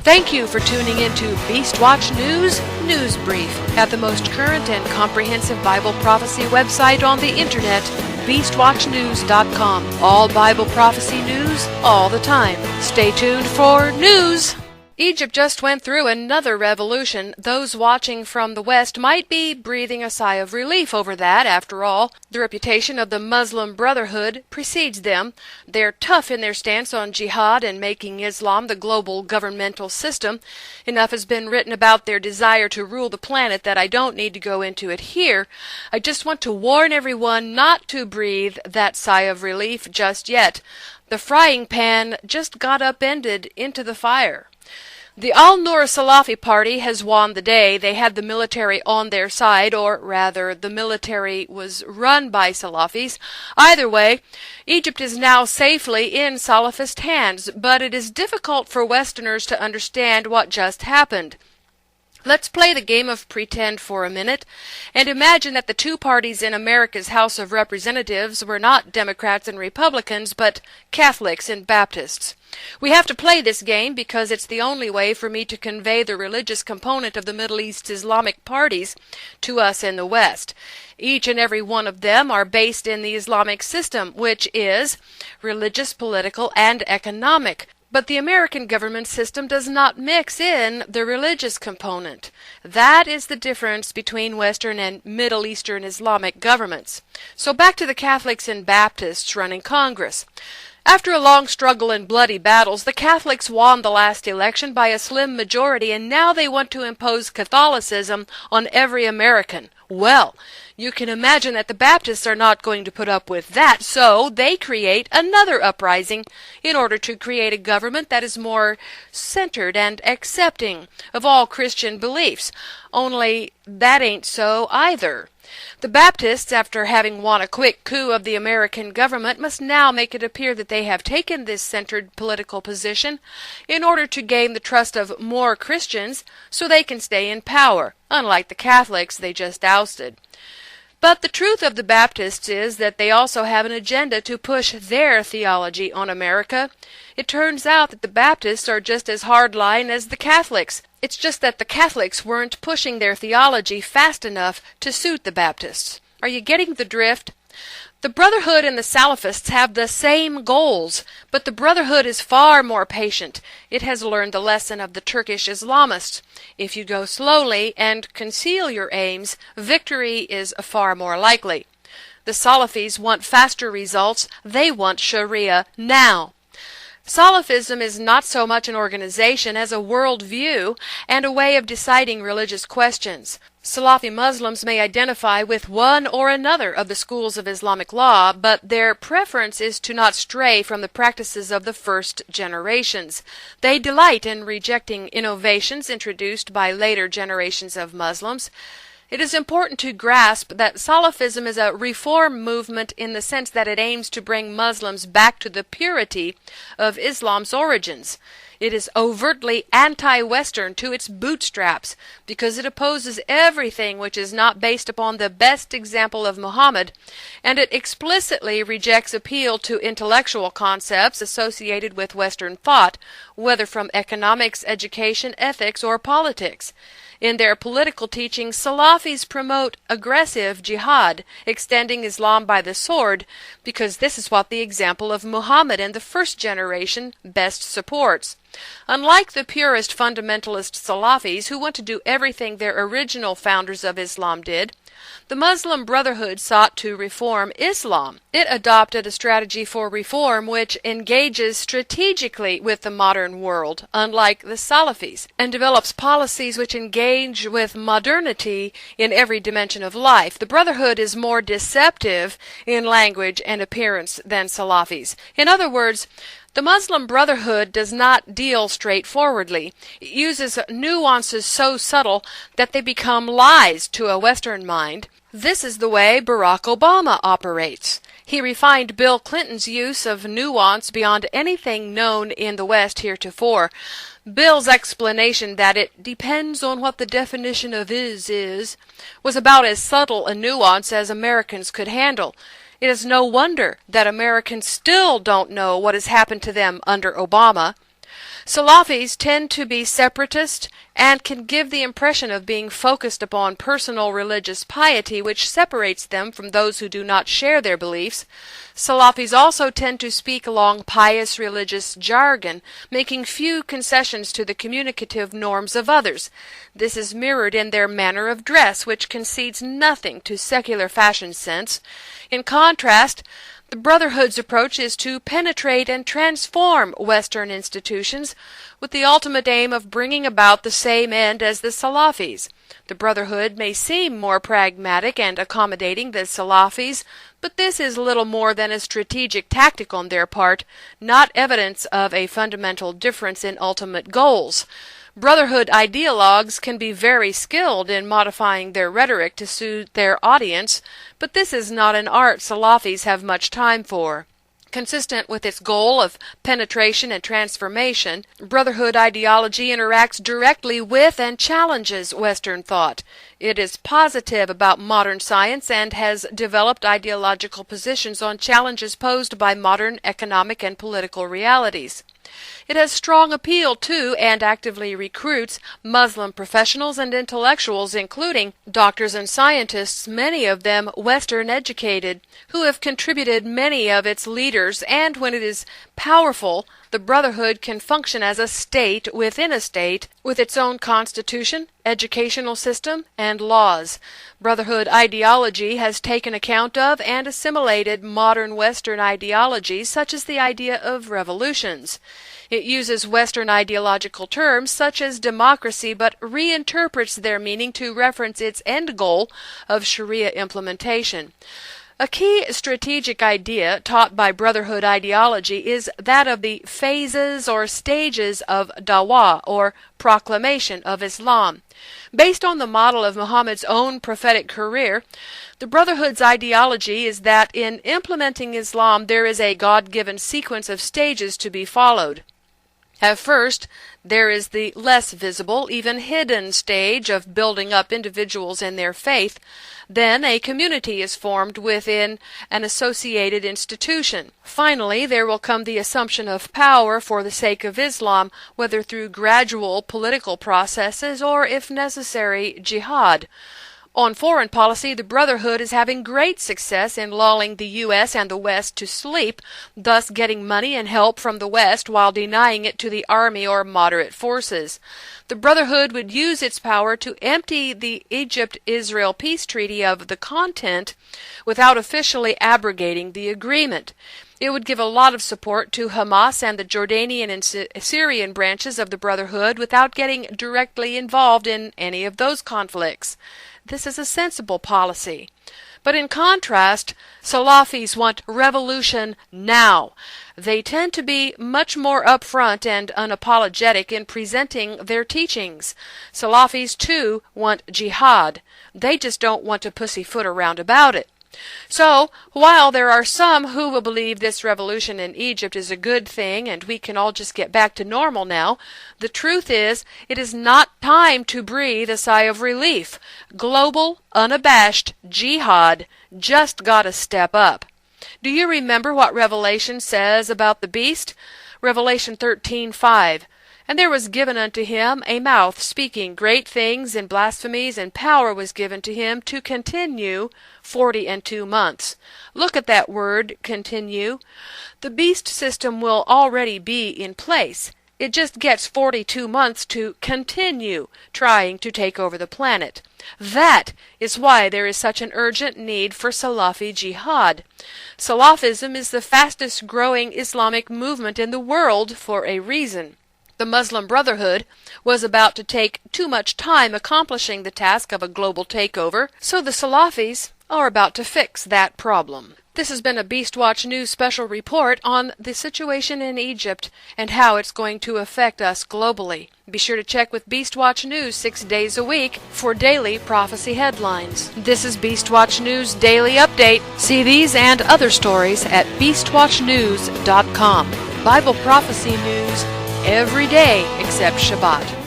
Thank you for tuning into Beastwatch News Brief at the most current and comprehensive Bible prophecy website on the internet, beastwatchnews.com. All Bible prophecy news, all the time. Stay tuned for news! Egypt just went through another revolution. Those watching from the West might be breathing a sigh of relief over that. After all, the reputation of the Muslim Brotherhood precedes them. They're tough in their stance on jihad and making Islam the global governmental system. Enough has been written about their desire to rule the planet that I don't need to go into it here. I just want to warn everyone not to breathe that sigh of relief just yet. The frying pan just got upended into the fire. The Al-Nur Salafi party has won the day. They had the military on their side, or rather, the military was run by Salafis. Either way, Egypt is now safely in Salafist hands, but it is difficult for Westerners to understand what just happened. Let's play the game of pretend for a minute and imagine that the two parties in America's House of Representatives were not Democrats and Republicans, but Catholics and Baptists. We have to play this game because it's the only way for me to convey the religious component of the Middle East's Islamic parties to us in the West. Each and every one of them are based in the Islamic system, which is religious, political, and economic. But the American government system does not mix in the religious component. That is the difference between Western and Middle Eastern Islamic governments. So back to the Catholics and Baptists running Congress. After a long struggle and bloody battles, the Catholics won the last election by a slim majority, and now they want to impose Catholicism on every American. Well, you can imagine that the Baptists are not going to put up with that, so they create another uprising in order to create a government that is more centered and accepting of all Christian beliefs. Only that ain't so either. The Baptists, after having won a quick coup of the American government, must now make it appear that they have taken this centered political position in order to gain the trust of more Christians so they can stay in power, unlike the Catholics they just ousted. But the truth of the Baptists is that they also have an agenda to push their theology on America. It turns out that the Baptists are just as hardline as the Catholics. It's just that the Catholics weren't pushing their theology fast enough to suit the Baptists. Are you getting the drift? The Brotherhood and the Salafists have the same goals, but the Brotherhood is far more patient. It has learned the lesson of the Turkish Islamists. If you go slowly and conceal your aims, victory is far more likely. The Salafis want faster results. They want Sharia now. Salafism is not so much an organization as a worldview and a way of deciding religious questions. Salafi Muslims may identify with one or another of the schools of Islamic law, but their preference is to not stray from the practices of the first generations. They delight in rejecting innovations introduced by later generations of Muslims. It is important to grasp that Salafism is a reform movement in the sense that it aims to bring Muslims back to the purity of Islam's origins. It is overtly anti-Western to its bootstraps because it opposes everything which is not based upon the best example of Muhammad, and it explicitly rejects appeal to intellectual concepts associated with Western thought, whether from economics, education, ethics, or politics. In their political teachings, Salafis promote aggressive jihad, extending Islam by the sword, because this is what the example of Muhammad and the first generation best supports. Unlike the purist fundamentalist Salafis, who want to do everything their original founders of Islam did, the Muslim Brotherhood sought to reform Islam. It adopted a strategy for reform which engages strategically with the modern world, unlike the Salafis, and develops policies which engage with modernity in every dimension of life. The Brotherhood is more deceptive in language and appearance than Salafis. In other words, the Muslim Brotherhood does not deal straightforwardly. It uses nuances so subtle that they become lies to a Western mind. This is the way Barack Obama operates. He refined Bill Clinton's use of nuance beyond anything known in the West heretofore. Bill's explanation that it depends on what the definition of is was about as subtle a nuance as Americans could handle. It is no wonder that Americans still don't know what has happened to them under Obama. Salafis tend to be separatist and can give the impression of being focused upon personal religious piety, which separates them from those who do not share their beliefs. Salafis also tend to speak along pious religious jargon, making few concessions to the communicative norms of others. This is mirrored in their manner of dress, which concedes nothing to secular fashion sense. In contrast, the Brotherhood's approach is to penetrate and transform Western institutions with the ultimate aim of bringing about the same end as the Salafis. The Brotherhood may seem more pragmatic and accommodating than Salafis, but this is little more than a strategic tactic on their part, not evidence of a fundamental difference in ultimate goals. Brotherhood ideologues can be very skilled in modifying their rhetoric to suit their audience, but this is not an art Salafis have much time for. Consistent with its goal of penetration and transformation, Brotherhood ideology interacts directly with and challenges Western thought. It is positive about modern science and has developed ideological positions on challenges posed by modern economic and political realities. It has strong appeal to and actively recruits Muslim professionals and intellectuals, including doctors and scientists, many of them Western educated, who have contributed many of its leaders, and when it is powerful, the Brotherhood can function as a state within a state with its own constitution, educational system, and laws. Brotherhood ideology has taken account of and assimilated modern Western ideologies, such as the idea of revolutions. It uses Western ideological terms such as democracy, but reinterprets their meaning to reference its end goal of Sharia implementation. A key strategic idea taught by Brotherhood ideology is that of the phases or stages of dawah, or proclamation of Islam. Based on the model of Muhammad's own prophetic career, the Brotherhood's ideology is that in implementing Islam there is a God-given sequence of stages to be followed. At first, there is the less visible, even hidden stage of building up individuals in their faith. Then a community is formed within an associated institution. Finally, there will come the assumption of power for the sake of Islam, whether through gradual political processes or, if necessary, jihad. On foreign policy, the Brotherhood is having great success in lulling the U.S. and the West to sleep, thus getting money and help from the West while denying it to the army or moderate forces. The Brotherhood would use its power to empty the Egypt-Israel peace treaty of the content without officially abrogating the agreement. It would give a lot of support to Hamas and the Jordanian and Syrian branches of the Brotherhood without getting directly involved in any of those conflicts. This is a sensible policy. But in contrast, Salafis want revolution now. They tend to be much more upfront and unapologetic in presenting their teachings. Salafis, too, want jihad. They just don't want to pussyfoot around about it. So, while there are some who will believe this revolution in Egypt is a good thing and we can all just get back to normal now, the truth is it is not time to breathe a sigh of relief. Global, unabashed jihad just gotta step up. Do you remember what Revelation says about the beast? Revelation 13:5. And there was given unto him a mouth speaking great things and blasphemies, and power was given to him to continue 42 months. Look at that word, continue. The beast system will already be in place. It just gets 42 months to continue trying to take over the planet. That is why there is such an urgent need for Salafi jihad. Salafism is the fastest growing Islamic movement in the world for a reason. The Muslim Brotherhood was about to take too much time accomplishing the task of a global takeover, so the Salafis are about to fix that problem. This has been a Beastwatch News special report on the situation in Egypt and how it's going to affect us globally. Be sure to check with Beastwatch News 6 days a week for daily prophecy headlines. This is Beastwatch News Daily Update. See these and other stories at beastwatchnews.com. Bible prophecy news every day except Shabbat.